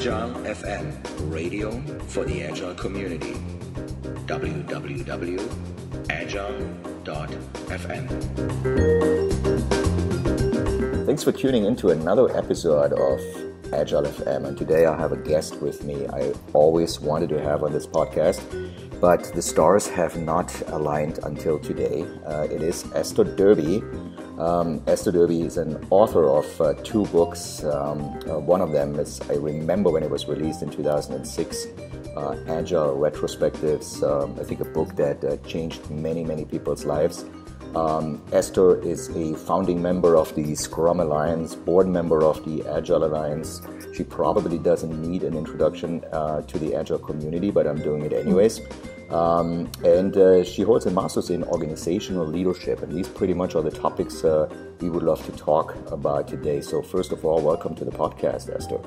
Agile.FM, radio for the Agile community. www.agile.fm. Thanks for tuning into another episode of Agile.FM, and today I have a guest with me I always wanted to have on this podcast, but the stars have not aligned until today. It is Esther Derby. Esther Derby is an author of two books. One of them is, I remember when it was released in 2006, Agile Retrospectives, I think a book that changed many people's lives. Esther is a founding member of the Scrum Alliance, board member of the Agile Alliance. She probably doesn't need an introduction to the Agile community, but I'm doing it anyways. And she holds a master's in organizational leadership, and these pretty much are the topics we would love to talk about today. So first of all, welcome to the podcast, Esther.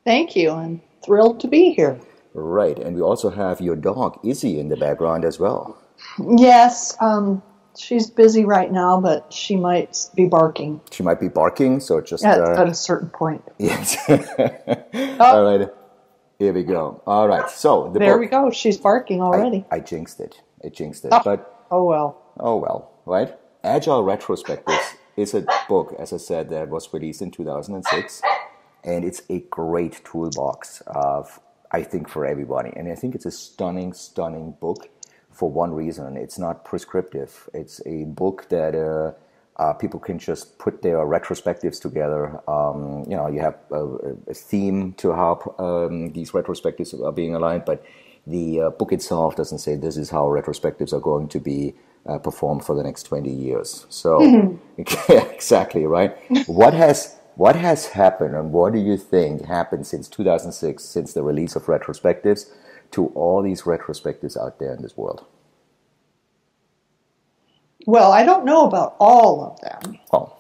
Thank you. I'm thrilled to be here. Right, and we also have your dog, Izzy, in the background as well. Yes, she's busy right now, but she might be barking. She might be barking, so just... at a certain point. Yes. All right. Here we go. All right. So there we go. She's barking already. I jinxed it. Oh, But oh well. Right? Agile Retrospectives is a book, as I said, that was released in 2006, and it's a great toolbox I think, for everybody. And I think it's a stunning book for one reason. It's not prescriptive. It's a book that people can just put their retrospectives together. You have a theme to how these retrospectives are being aligned, but the book itself doesn't say this is how retrospectives are going to be performed for the next 20 years. So, exactly, right? What has happened, and what do you think happened since 2006, since the release of retrospectives, to all these retrospectives out there in this world? Well, I don't know about all of them. Oh.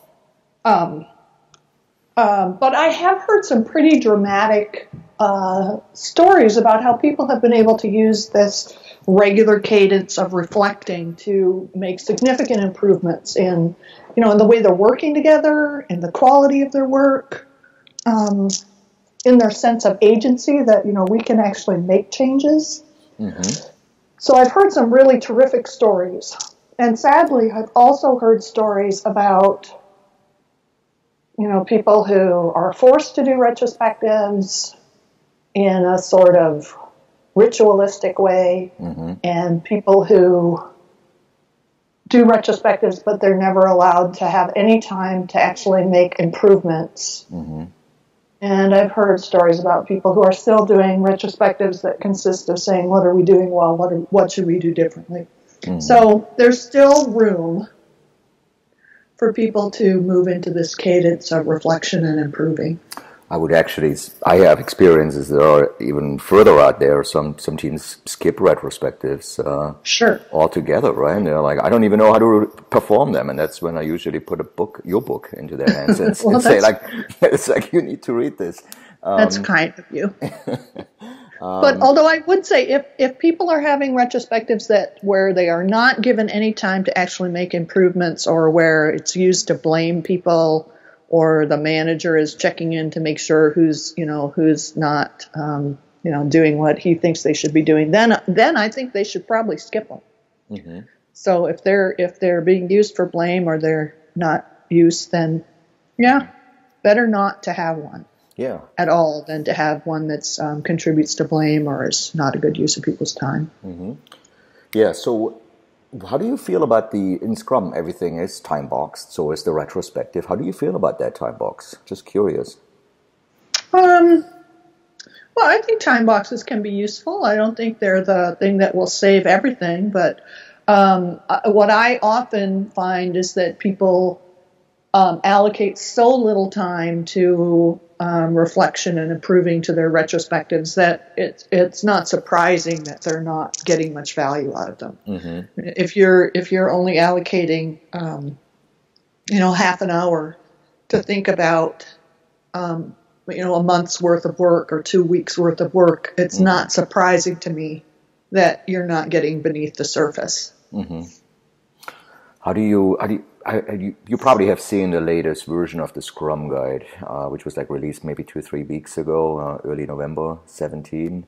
But I have heard some pretty dramatic stories about how people have been able to use this regular cadence of reflecting to make significant improvements in the way they're working together, in the quality of their work, in their sense of agency that, we can actually make changes. Mm-hmm. So I've heard some really terrific stories. And sadly, I've also heard stories about, people who are forced to do retrospectives in a sort of ritualistic way, mm-hmm. and people who do retrospectives, but they're never allowed to have any time to actually make improvements. Mm-hmm. And I've heard stories about people who are still doing retrospectives that consist of saying, what are we doing well? What should we do differently? Mm-hmm. So there's still room for people to move into this cadence of reflection and improving. I have experiences that are even further out there. Some teams skip retrospectives sure. altogether, right? And they're like, I don't even know how to perform them. And that's when I usually put your book into their hands and, and say, it's like, you need to read this. That's kind of you. But although I would say if people are having retrospectives where they are not given any time to actually make improvements, or where it's used to blame people, or the manager is checking in to make sure who's not doing what he thinks they should be doing, then I think they should probably skip them. Mm-hmm. So if they're being used for blame, or they're not used, then better not to have one. Yeah. At all, than to have one that's contributes to blame or is not a good use of people's time. Mm-hmm. Yeah. So, how do you feel about in Scrum? Everything is time boxed. So is the retrospective. How do you feel about that time box? Just curious. Well, I think time boxes can be useful. I don't think they're the thing that will save everything, but what I often find is that people allocate so little time to reflection and improving to their retrospectives that it's not surprising that they're not getting much value out of them. Mm-hmm. If you're only allocating half an hour to think about a month's worth of work or 2 weeks worth of work, it's mm-hmm. not surprising to me that you're not getting beneath the surface. Mm-hmm. You probably have seen the latest version of the Scrum guide, which was like released maybe 2 or 3 weeks ago, early November 17.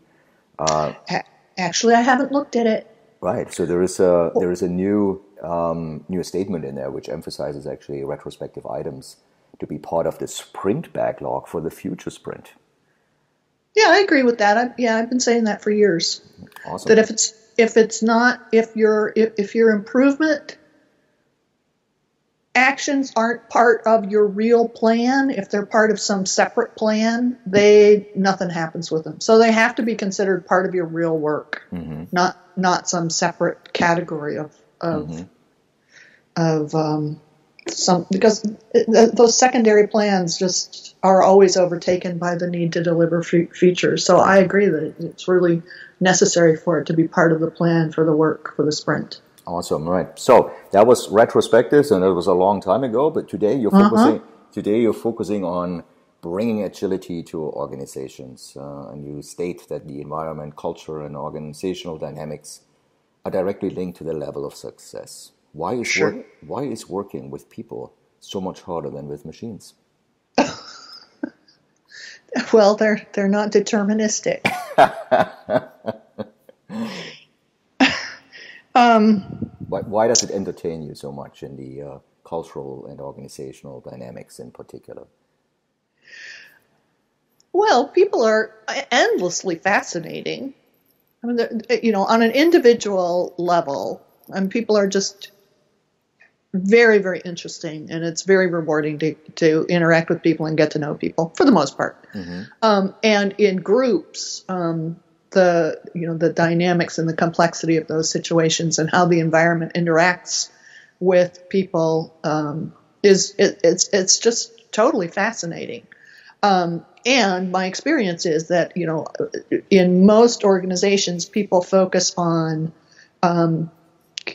Actually, I haven't looked at it. Right. So there is a new statement in there which emphasizes actually retrospective items to be part of the sprint backlog for the future sprint. Yeah, I agree with that. I've been saying that for years. Awesome. That if your improvement actions aren't part of your real plan, if they're part of some separate plan, nothing happens with them. So they have to be considered part of your real work, not some separate category of some, because those secondary plans just are always overtaken by the need to deliver features. So I agree that it's really necessary for it to be part of the plan for the work for the sprint. Awesome, right. So that was retrospectives, and it was a long time ago. But today you're focusing on bringing agility to organizations, and you state that the environment, culture, and organizational dynamics are directly linked to the level of success. Why is working with people so much harder than with machines? Well, they're not deterministic. Why does it entertain you so much in the cultural and organizational dynamics in particular? Well, people are endlessly fascinating. I mean, on an individual level, and people are just very, very interesting, and it's very rewarding to interact with people and get to know people for the most part. And in groups, the dynamics and the complexity of those situations and how the environment interacts with people it's just totally fascinating. And my experience is that in most organizations, people focus on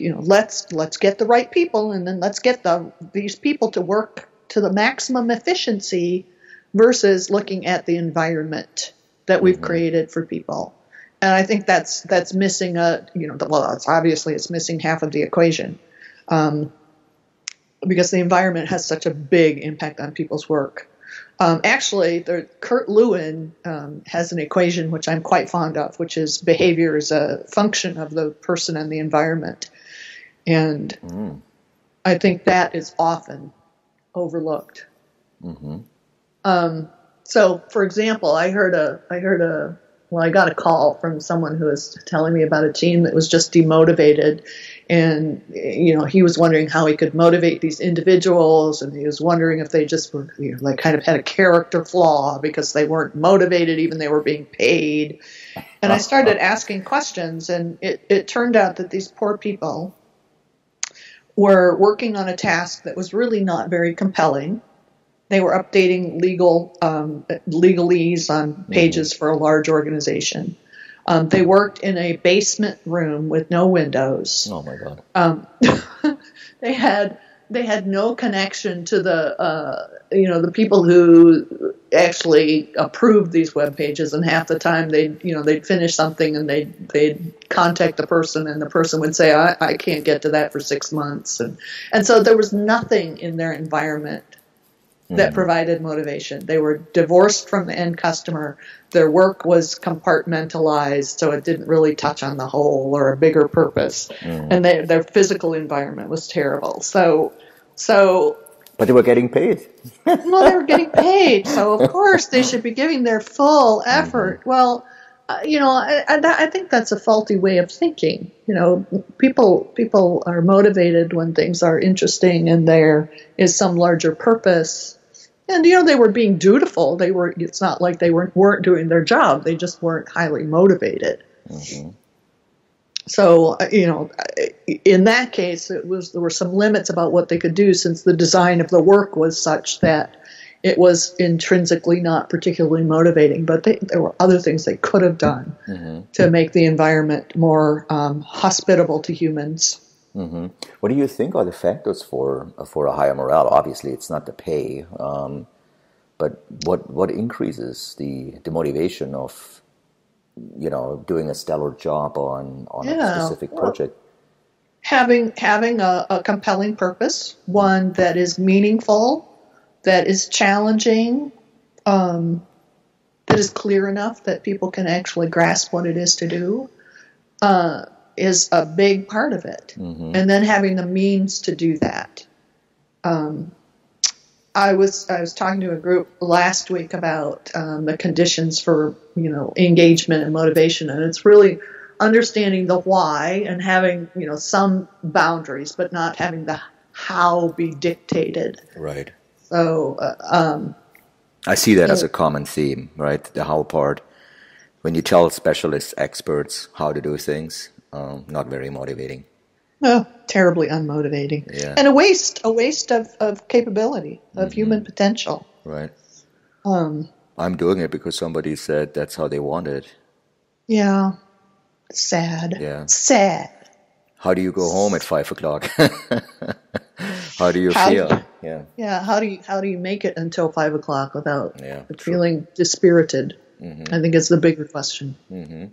let's get the right people, and then let's get these people to work to the maximum efficiency, versus looking at the environment that we've created for people. And I think that's missing it's missing half of the equation, because the environment has such a big impact on people's work. Actually, Kurt Lewin has an equation which I'm quite fond of, which is behavior is a function of the person and the environment. And I think that is often overlooked. So, for example, I got a call from someone who was telling me about a team that was just demotivated, and he was wondering how he could motivate these individuals, and he was wondering if they just were kind of had a character flaw because they weren't motivated even they were being paid. And I started asking questions, and it turned out that these poor people were working on a task that was really not very compelling. They were updating legalese on pages for a large organization. They worked in a basement room with no windows. Oh my God! They had no connection to the people who actually approved these web pages, and half the time they'd finish something and they'd contact the person, and the person would say, I can't get to that for 6 months, and so there was nothing in their environment that provided motivation. They were divorced from the end customer. Their work was compartmentalized, so it didn't really touch on the whole or a bigger purpose. And their physical environment was terrible. So. But they were getting paid. Well, they were getting paid, so of course they should be giving their full effort. Well, I think that's a faulty way of thinking. People are motivated when things are interesting and there is some larger purpose. And they were being dutiful. It's not like they weren't doing their job. They just weren't highly motivated. So in that case, there were some limits about what they could do, since the design of the work was such that it was intrinsically not particularly motivating. But there were other things they could have done to make the environment more hospitable to humans. What do you think are the factors for a higher morale? Obviously, it's not the pay, but what increases the motivation of doing a stellar job on a specific project? having a compelling purpose, one that is meaningful, that is challenging, that is clear enough that people can actually grasp what it is to do, is a big part of it. Mm-hmm. And then having the means to do that. I was talking to a group last week about the conditions for engagement and motivation, and it's really understanding the why and having some boundaries, but not having the how be dictated. Right. So I see that as a common theme, right? The how part. When you tell specialists, experts how to do things, not very motivating. No, terribly unmotivating. Yeah. And a waste of capability, of human potential. Right. I'm doing it because somebody said that's how they want it. Yeah. Sad. Yeah. Sad. How do you go home at 5 o'clock? How do you feel? Yeah. How do you make it until 5 o'clock without feeling dispirited? Mm-hmm. I think it's the bigger question. Mm-hmm.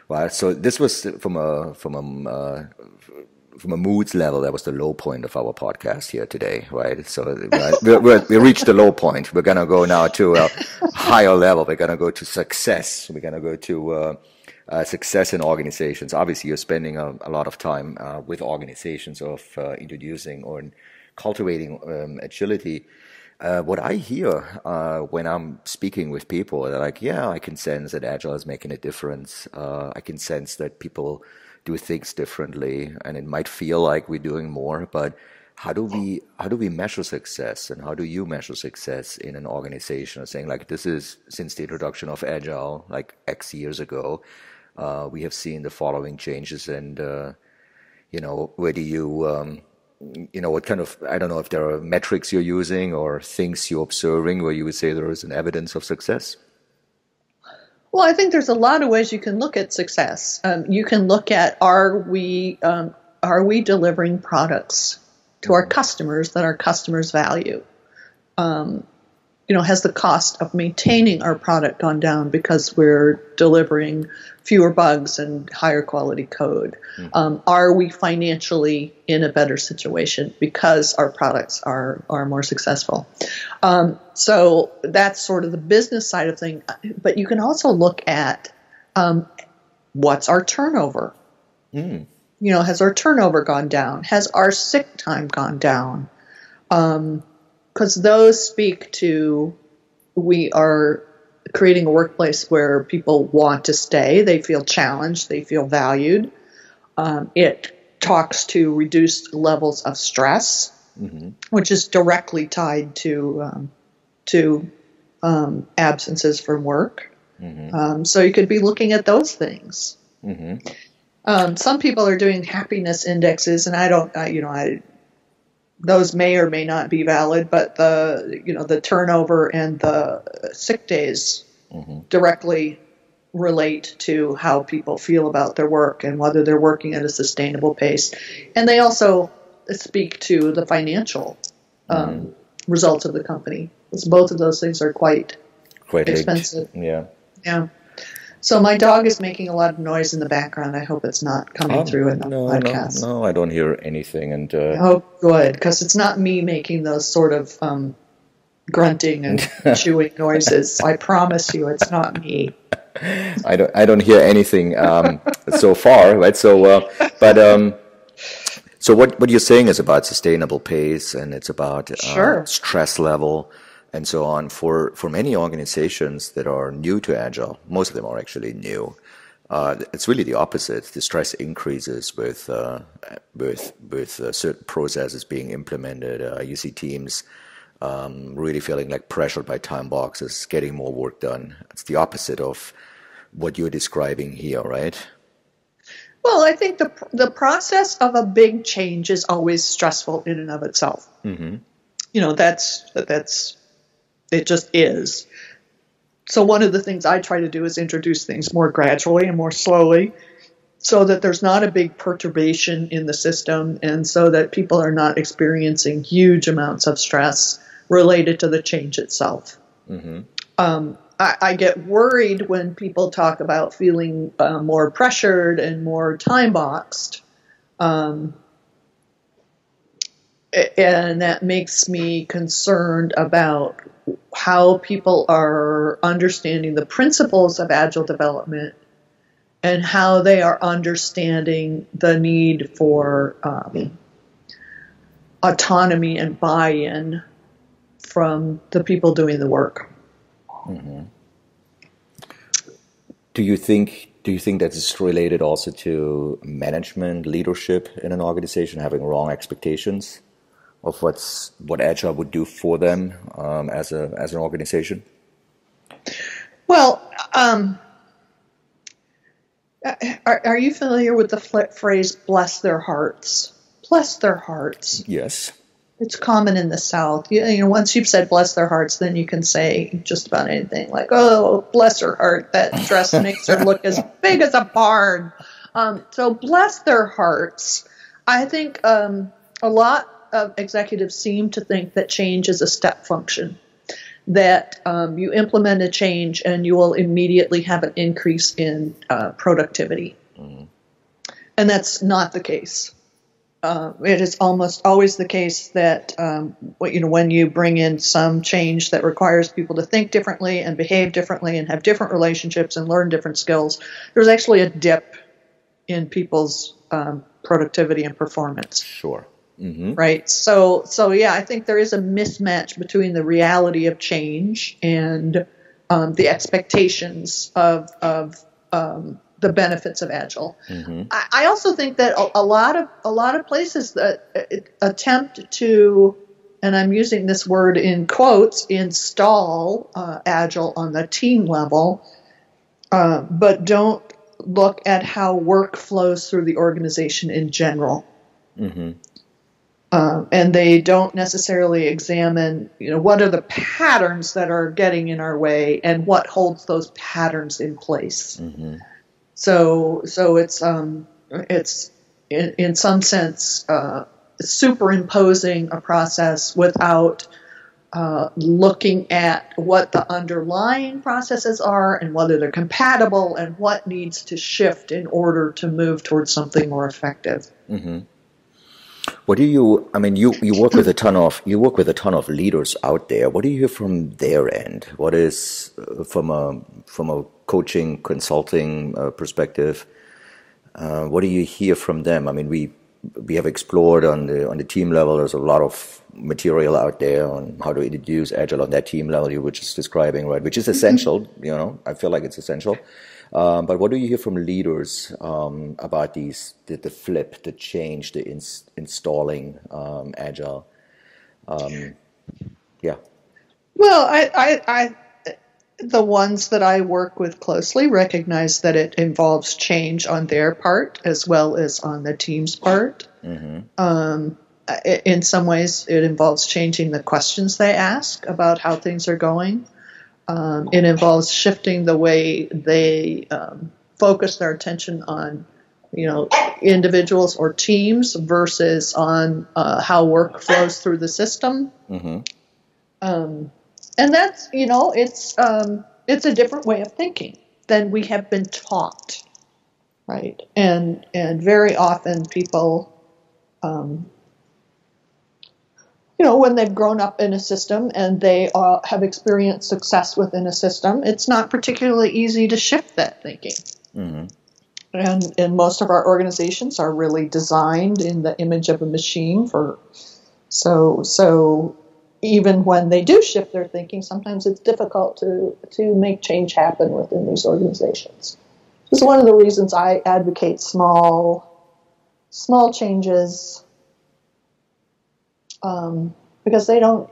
Well, so this was from a moods level. That was the low point of our podcast here today, right? So we reached the low point. We're gonna go now to a higher level. We're gonna go to success. We're gonna go to success in organizations. Obviously, you're spending a lot of time with organizations of introducing or cultivating agility. What I hear when I'm speaking with people, they're like, I can sense that Agile is making a difference. I can sense that people do things differently, and it might feel like we're doing more, but how do we measure success, and how do you measure success in an organization? Saying like, this is since the introduction of Agile, like X years ago, we have seen the following changes, and where do you what kind of, I don't know if there are metrics you're using or things you're observing where you would say there is an evidence of success? Well, I think there's a lot of ways you can look at success. You can look at, are we delivering products to our customers that our customers value? Has the cost of maintaining our product gone down because we're delivering fewer bugs and higher quality code? Mm-hmm. Are we financially in a better situation because our products are more successful? So that's sort of the business side of things. But you can also look at what's our turnover? Mm. Has our turnover gone down? Has our sick time gone down? Because those speak to, we are creating a workplace where people want to stay, they feel challenged, they feel valued. It talks to reduced levels of stress, mm-hmm. which is directly tied to absences from work. Mm-hmm. So you could be looking at those things. Mm-hmm. Some people are doing happiness indexes, and those may or may not be valid, but the turnover and the sick days mm-hmm. directly relate to how people feel about their work and whether they're working at a sustainable pace. And they also speak to the financial results of the company, because both of those things are quite expensive. Yeah. Yeah. So my dog is making a lot of noise in the background. I hope it's not coming through in the podcast. No, I don't hear anything. And oh, good, because it's not me making those sort of grunting and chewing noises. I promise you, it's not me. I don't hear anything so far, right? So, so what you're saying is about sustainable pace, and it's about stress level, and so on. For many organizations that are new to Agile, most of them are actually new. It's really the opposite. The stress increases with certain processes being implemented. You see teams really feeling like pressured by time boxes, getting more work done. It's the opposite of what you're describing here, right? Well, I think the process of a big change is always stressful in and of itself. Mm-hmm. That's it just is. So one of the things I try to do is introduce things more gradually and more slowly so that there's not a big perturbation in the system and so that people are not experiencing huge amounts of stress related to the change itself. Mm-hmm. I get worried when people talk about feeling more pressured and more time-boxed and that makes me concerned about how people are understanding the principles of Agile development and how they are understanding the need for autonomy and buy-in from the people doing the work. Mm-hmm. Do you think that is related also to management, leadership in an organization having wrong expectations of what Agile would do for them as an organization? Well, are you familiar with the phrase "bless their hearts"? Bless their hearts. Yes. It's common in the South. You know, once you've said "bless their hearts," then you can say just about anything. Like, "Oh, bless her heart. That dress makes her look as big as a barn." So, bless their hearts. I think a lot of executives seem to think that change is a step function. That you implement a change and you will immediately have an increase in productivity, and that's not the case. It is almost always the case that when you bring in some change that requires people to think differently and behave differently and have different relationships and learn different skills, there's actually a dip in people's productivity and performance. Sure. Mm-hmm. Right. So yeah, I think there is a mismatch between the reality of change and the expectations of the benefits of Agile. Mm-hmm. I also think that a lot of places that attempt to, and I'm using this word in quotes, install Agile on the team level, but don't look at how work flows through the organization in general. Mm-hmm. And they don't necessarily examine, what are the patterns that are getting in our way and what holds those patterns in place. Mm-hmm. So it's in some sense superimposing a process without looking at what the underlying processes are and whether they're compatible and what needs to shift in order to move towards something more effective. Mm-hmm. What do you work with a ton of leaders out there. What do you hear from their end? What is from a coaching, consulting perspective? What do you hear from them? I mean, we have explored on the team level. There's a lot of material out there on how to introduce Agile on that team level you were just describing, right? Which is essential. I feel like it's essential. But what do you hear from leaders about the flip, the change, the installing Agile? Yeah. Well, I the ones that I work with closely recognize that it involves change on their part as well as on the team's part. Mm-hmm. In some ways, it involves changing the questions they ask about how things are going. It involves shifting the way they focus their attention on, individuals or teams versus on how work flows through the system. Mm-hmm. And that's, it's a different way of thinking than we have been taught, right? And very often people, when they've grown up in a system and they have experienced success within a system, it's not particularly easy to shift that thinking. Mm-hmm. And most of our organizations are really designed in the image of a machine so even when they do shift their thinking, sometimes it's difficult to make change happen within these organizations. This is one of the reasons I advocate small changes. Because they don't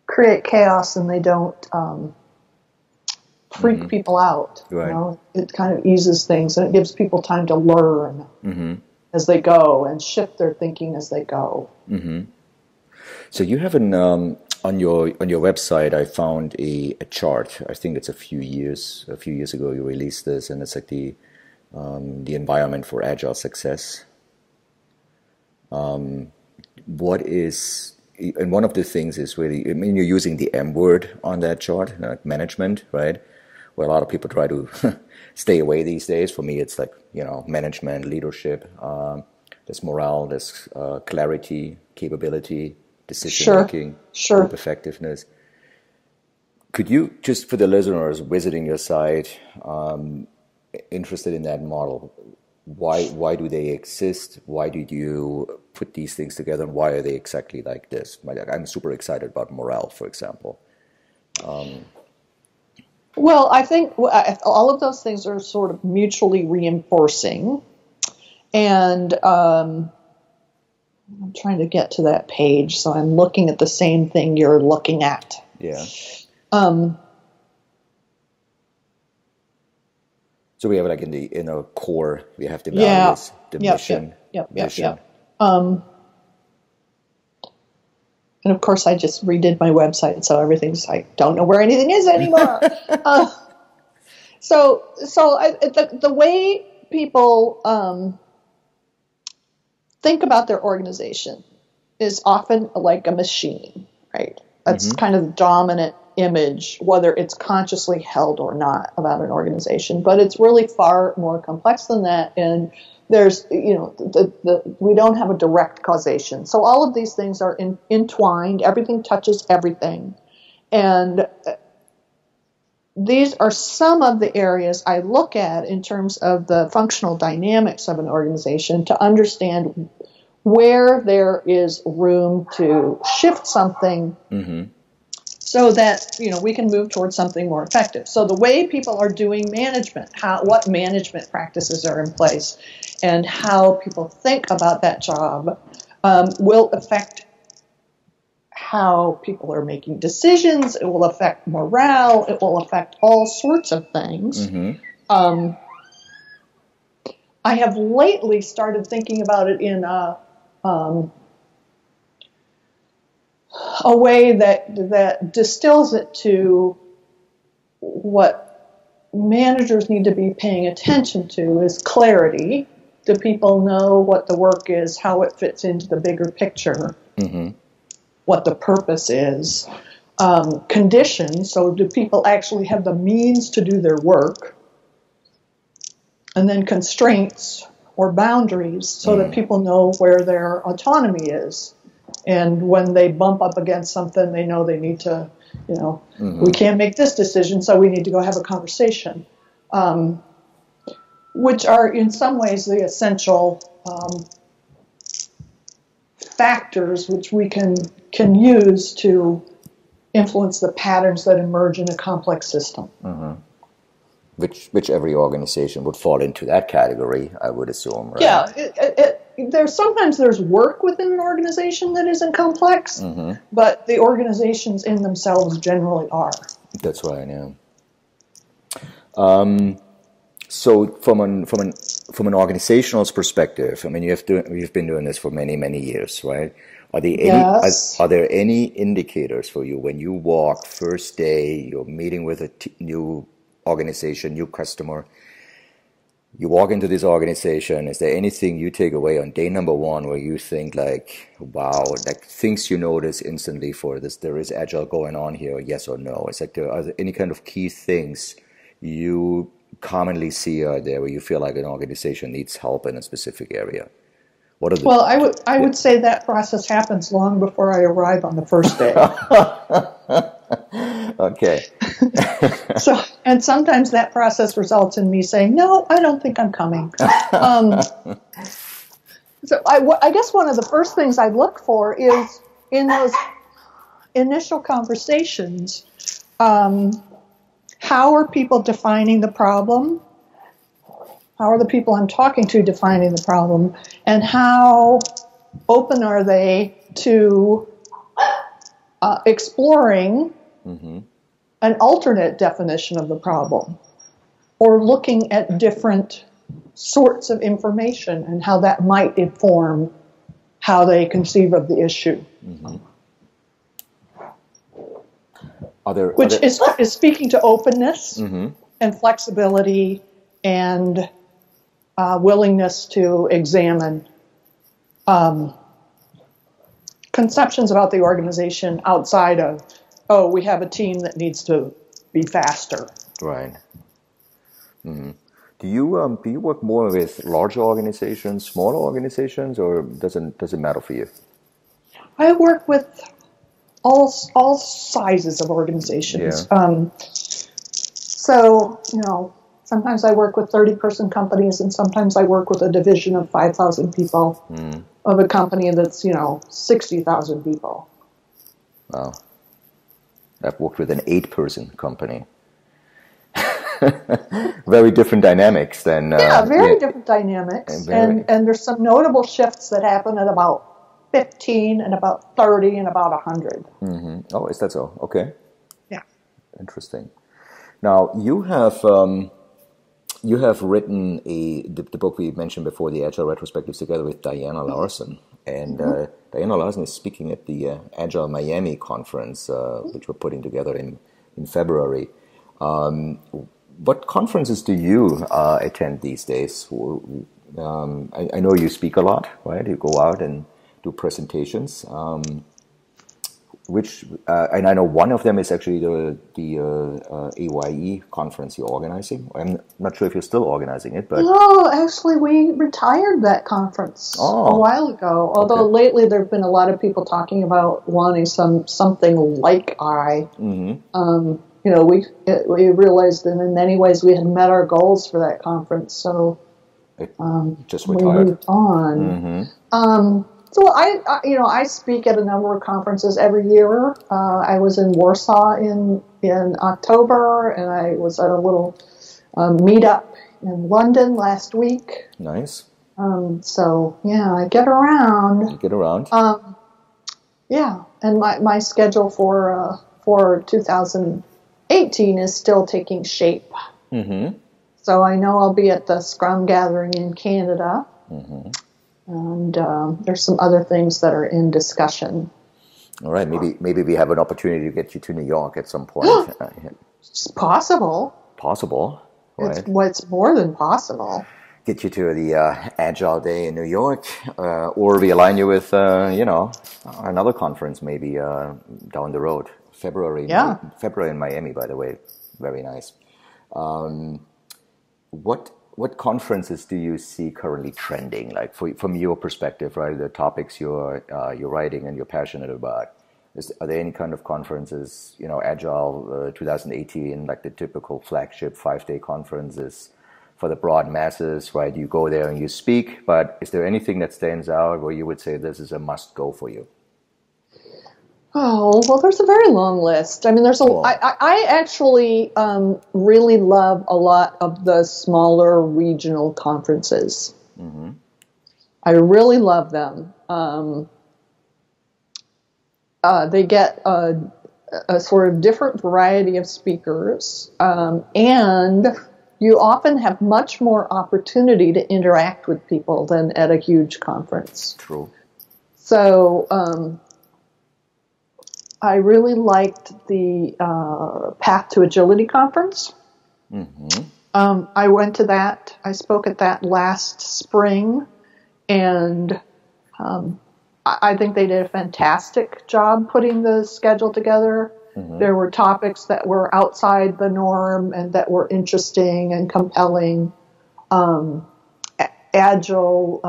create chaos and they don't freak mm-hmm. people out. Right. It kind of eases things and it gives people time to learn mm-hmm. as they go and shift their thinking as they go. Mm-hmm. So you have on your website, I found a chart. I think it's a few years ago you released this, and it's like the environment for Agile success. What is, and one of the things is really, you're using the M word on that chart, like management, right? Where a lot of people try to stay away these days. For me, it's like, management, leadership. There's morale, there's clarity, capability, decision-making, group effectiveness. Could you, just for the listeners visiting your site, interested in that model, why do they exist? Why did you put these things together, and why are they exactly like this? I'm super excited about morale, for example. Well, I think all of those things are sort of mutually reinforcing. And I'm trying to get to that page, so I'm looking at the same thing you're looking at. Yeah. So we have like in the inner core, we have the values, the mission. And of course, I just redid my website, so everything's, I don't know where anything is anymore. The way people think about their organization is often like a machine, right? That's kind of the dominant image, whether it's consciously held or not, about an organization. But it's really far more complex than that, and there's, we don't have a direct causation. So all of these things are entwined. Everything touches everything. And these are some of the areas I look at in terms of the functional dynamics of an organization to understand where there is room to shift something so that, we can move towards something more effective. So the way people are doing management, what management practices are in place, and how people think about that job will affect how people are making decisions. It will affect morale. It will affect all sorts of things. I have lately started thinking about it in a way that distills it to what managers need to be paying attention to is clarity. Do people know what the work is, how it fits into the bigger picture, what the purpose is? Conditions, so do people actually have the means to do their work? And then constraints or boundaries, so that people know where their autonomy is. And when they bump up against something, they know they need to, we can't make this decision, so we need to go have a conversation. Which are in some ways the essential factors which we can use to influence the patterns that emerge in a complex system. Which every organization would fall into that category, I would assume, right? Yeah, sometimes there's work within an organization that isn't complex, but the organizations in themselves generally are. That's right, yeah. So from an organizational perspective, I mean, you've been doing this for many, many years, right? Are there any indicators for you when you walk first day, you're meeting with a new organization, new customer, you walk into this organization, is there anything you take away on day number one where you think like, wow, like things you notice instantly for this, there is Agile going on here, yes or no? It's like, are there any kind of key things you commonly see out there where you feel like an organization needs help in a specific area? What are the, well, I would say that process happens long before I arrive on the first day. Okay. And sometimes that process results in me saying, no, I don't think I'm coming. So I guess one of the first things I look for is in those initial conversations, how are people defining the problem? How are the people I'm talking to defining the problem? And how open are they to exploring an alternate definition of the problem, or looking at different sorts of information and how that might inform how they conceive of the issue? Which is speaking to openness and flexibility and willingness to examine conceptions about the organization outside of, oh, we have a team that needs to be faster. Right. Do you work more with larger organizations, smaller organizations, or doesn't matter for you? I work with all sizes of organizations. Yeah. So, sometimes I work with 30-person companies, and sometimes I work with a division of 5,000 people of a company that's, 60,000 people. Wow. I've worked with an 8-person company. Very different dynamics than... very different dynamics. And there's some notable shifts that happen at about 15 and about 30 and about 100. Mm-hmm. Oh, is that so? Okay. Yeah. Interesting. Now, you have written the book we mentioned before, the Agile Retrospectives, together with Diana Larson. And Diana Larson is speaking at the Agile Miami conference, which we're putting together in February. What conferences do you attend these days? I know you speak a lot, right? You go out and do presentations. And I know one of them is actually the AYE conference you're organizing. I'm not sure if you're still organizing it, but no, actually, we retired that conference a while ago. Although lately there have been a lot of people talking about wanting something like I. Mm-hmm. We realized that in many ways we had met our goals for that conference, so just we retired. moved on. Mm-hmm. So I speak at a number of conferences every year. I was in Warsaw in October, and I was at a little meetup in London last week. Nice. So yeah, I get around. You get around. Yeah, and my schedule for 2018 is still taking shape. Mm-hmm. So I know I'll be at the Scrum gathering in Canada. Mm-hmm. And there's some other things that are in discussion. All right, maybe we have an opportunity to get you to New York at some point. It's possible. Possible, right? It's more than possible. Get you to the Agile Day in New York, or we align you with another conference maybe down the road. February in Miami, by the way, very nice. What conferences do you see currently trending? Like from your perspective, right? The topics you're writing and you're passionate about. Are there any kind of conferences, Agile 2018, like the typical flagship 5-day conferences for the broad masses, right? You go there and you speak, but is there anything that stands out where you would say this is a must go for you? Oh, well, there's a very long list. I mean, I actually really love a lot of the smaller regional conferences. Mm-hmm. I really love them. They get a sort of different variety of speakers, and you often have much more opportunity to interact with people than at a huge conference. True. So, I really liked the Path to Agility conference. Mm-hmm. I went to that. I spoke at that last spring, and I think they did a fantastic job putting the schedule together. Mm-hmm. There were topics that were outside the norm and that were interesting and compelling. Agile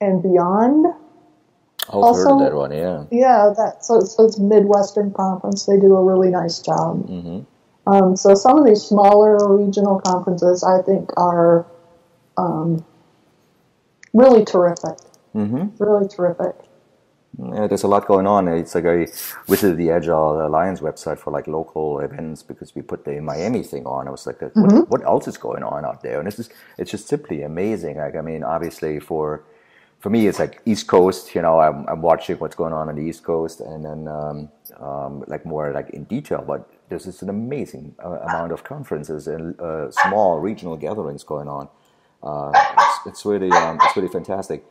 and Beyond. I've heard of that one, yeah. Yeah, so it's Midwestern Conference. They do a really nice job. Mm-hmm. So some of these smaller regional conferences, I think, are really terrific. Mm-hmm. Really terrific. Yeah, there's a lot going on. It's like I visited the Agile Alliance website for like local events because we put the Miami thing on. I was like, what else is going on out there? And it's just simply amazing. Like, I mean, obviously for me, it's like East Coast. I'm watching what's going on the East Coast, and then like more like in detail. But there's just an amazing amount of conferences and small regional gatherings going on. It's really fantastic.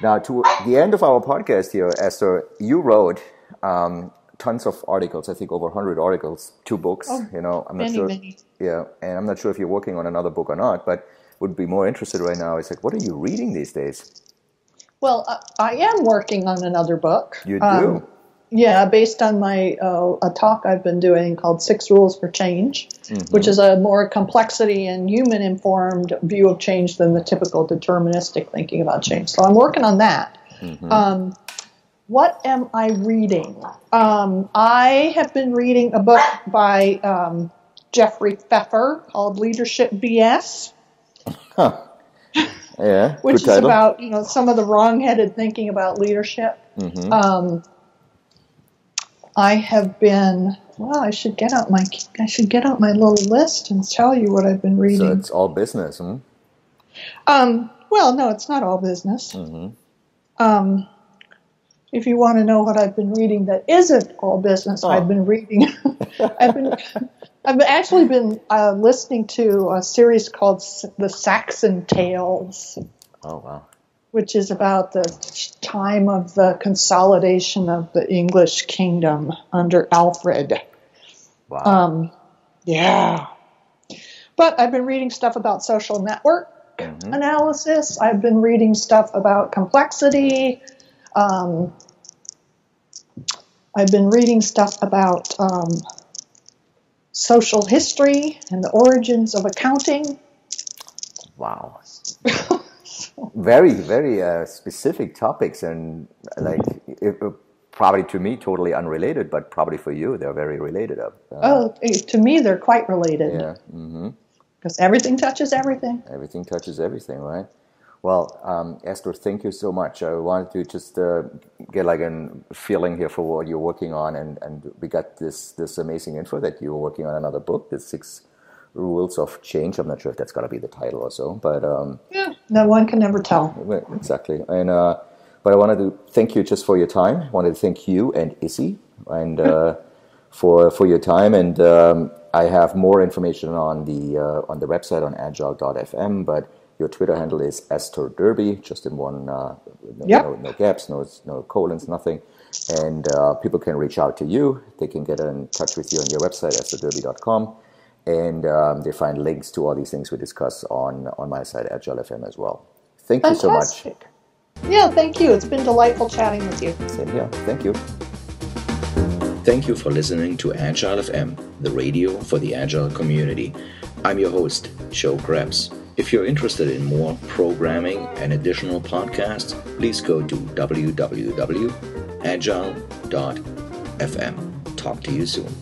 Now, to the end of our podcast here, Esther, you wrote tons of articles. I think over 100 articles, 2 books. I'm not sure. Many. Yeah, and I'm not sure if you're working on another book or not. But would be more interested right now. It's like, what are you reading these days? Well, I am working on another book. You do? based on my a talk I've been doing called 6 Rules for Change, which is a more complexity and human-informed view of change than the typical deterministic thinking about change. So I'm working on that. What am I reading? I have been reading a book by Jeffrey Pfeffer called Leadership BS. Huh. Yeah, which is title. about some of the wrong-headed thinking about leadership. I have been. Well, I should get out my little list and tell you what I've been reading. So it's all business, Well, no, it's not all business. If you want to know what I've been reading that isn't all business, I've been reading. I've actually been listening to a series called The Saxon Tales. Oh, wow. Which is about the time of the consolidation of the English kingdom under Alfred. Wow. Yeah. But I've been reading stuff about social network analysis. I've been reading stuff about complexity. I've been reading stuff about social history and the origins of accounting. Wow. Very, very specific topics, and probably to me totally unrelated, but probably for you they're very related. To me they're quite related. Yeah. Because everything touches everything. Everything touches everything, right? Well, Esther, thank you so much. I wanted to just get like a feeling here for what you're working on, and we got this amazing info that you're working on another book, the 6 Rules of Change. I'm not sure if that's got to be the title or so, but no one can ever tell. Exactly. And but I wanted to thank you just for your time. I wanted to thank you and Issy and for your time. And I have more information on the website on Agile.FM, but your Twitter handle is Esther Derby, just in one, no gaps, no colons, nothing. And people can reach out to you. They can get in touch with you on your website, estherderby.com. And they find links to all these things we discuss on my site, Agile.FM as well. Thank you so much. Yeah, thank you. It's been delightful chatting with you. Same here. Thank you. Thank you for listening to Agile.FM, the radio for the Agile community. I'm your host, Joe Krebs. If you're interested in more programming and additional podcasts, please go to www.agile.fm. Talk to you soon.